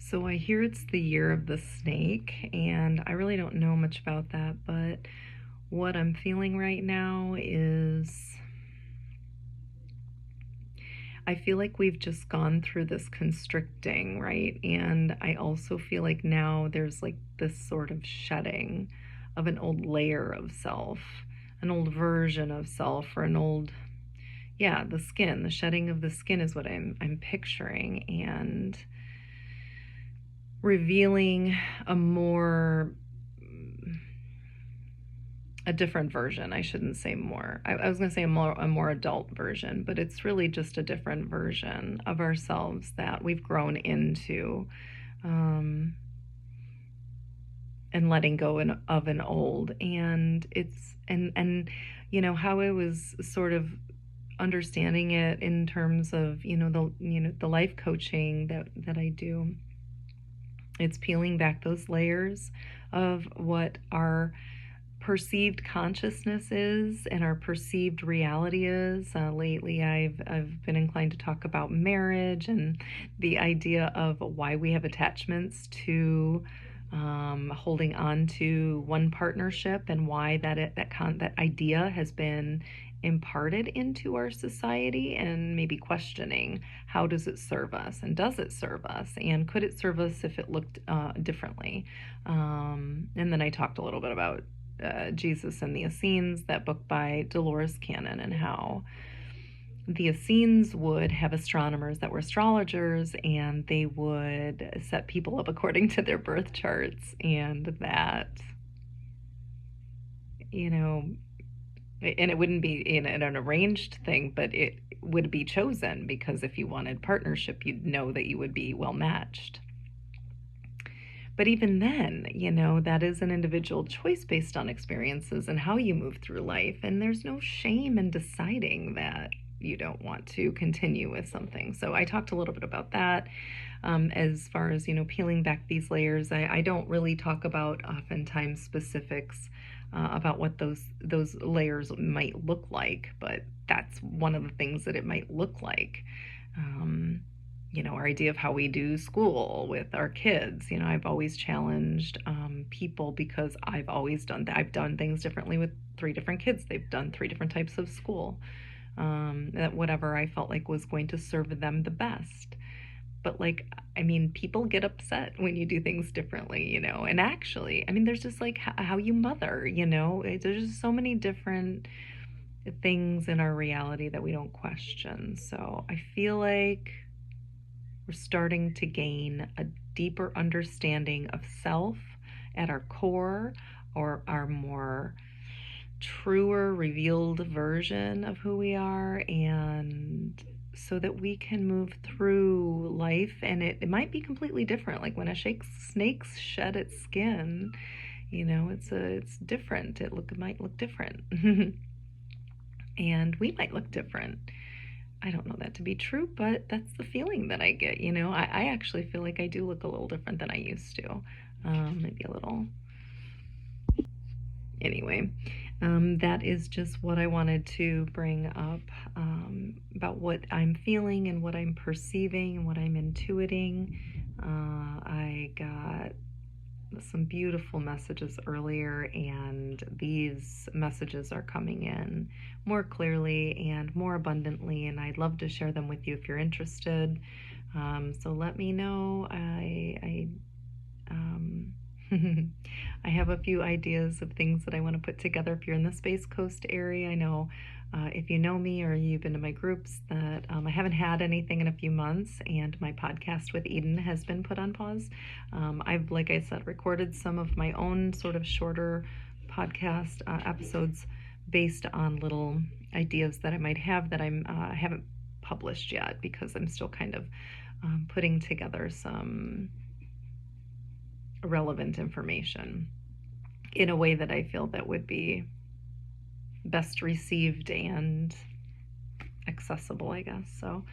So I hear it's the year of the snake, and I really don't know much about that, but what I'm feeling right now is I feel like we've just gone through this constricting, right? And I also feel like now there's like this sort of shedding of an old layer of self, an old version of self, or an old, yeah, the skin. The shedding of the skin is what I'm picturing, and revealing a more a different version. I shouldn't say more. I was going to say a more adult version, but it's really just a different version of ourselves that we've grown into, um, and letting go of an old. And it's and how I was sort of understanding it in terms of the life coaching that I do. It's peeling back those layers of what our perceived consciousness is and our perceived reality is. Lately, I've been inclined to talk about marriage and the idea of why we have attachments to holding on to one partnership, and why that idea has been imparted into our society, and maybe questioning how does it serve us, and does it serve us, and could it serve us if it looked differently. And then I talked a little bit about Jesus and the Essenes, that book by Dolores Cannon, and how the Essenes would have astronomers that were astrologers, and they would set people up according to their birth charts, and that, you know, and it wouldn't be in an arranged thing, but it would be chosen, because if you wanted partnership, you'd know that you would be well matched. But even then, that is an individual choice based on experiences and how you move through life. And there's no shame in deciding that you don't want to continue with something. So I talked a little bit about that. As far as, peeling back these layers, I don't really talk about oftentimes specifics about what those layers might look like, but that's one of the things that it might look like. Our idea of how we do school with our kids. I've always challenged people, because I've always done that. I've done things differently with 3 different kids. They've done 3 different types of school. That whatever I felt like was going to serve them the best. But people get upset when you do things differently, and actually, there's just like how you mother, there's just so many different things in our reality that we don't question. So I feel like we're starting to gain a deeper understanding of self at our core, or our more truer, revealed version of who we are, and so that we can move through life. And it might be completely different. Like when a snake shed its skin, it's different. It might look different. And we might look different. I don't know that to be true, but that's the feeling that I get. I actually feel like I do look a little different than I used to. Maybe a little. Anyway, that is just what I wanted to bring up, about what I'm feeling and what I'm perceiving and what I'm intuiting. I got some beautiful messages earlier, and these messages are coming in more clearly and more abundantly, and I'd love to share them with you if you're interested. So let me know. I have a few ideas of things that I want to put together if you're in the Space Coast area. I know, if you know me or you've been to my groups, that I haven't had anything in a few months, and my podcast with Eden has been put on pause. I've, like I said, recorded some of my own sort of shorter podcast episodes based on little ideas that I might have that I haven't published yet, because I'm still kind of putting together some relevant information in a way that I feel that would be best received and accessible, I guess. So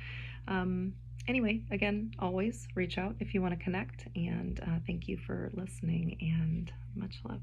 anyway, again, always reach out if you want to connect, and thank you for listening, and much love.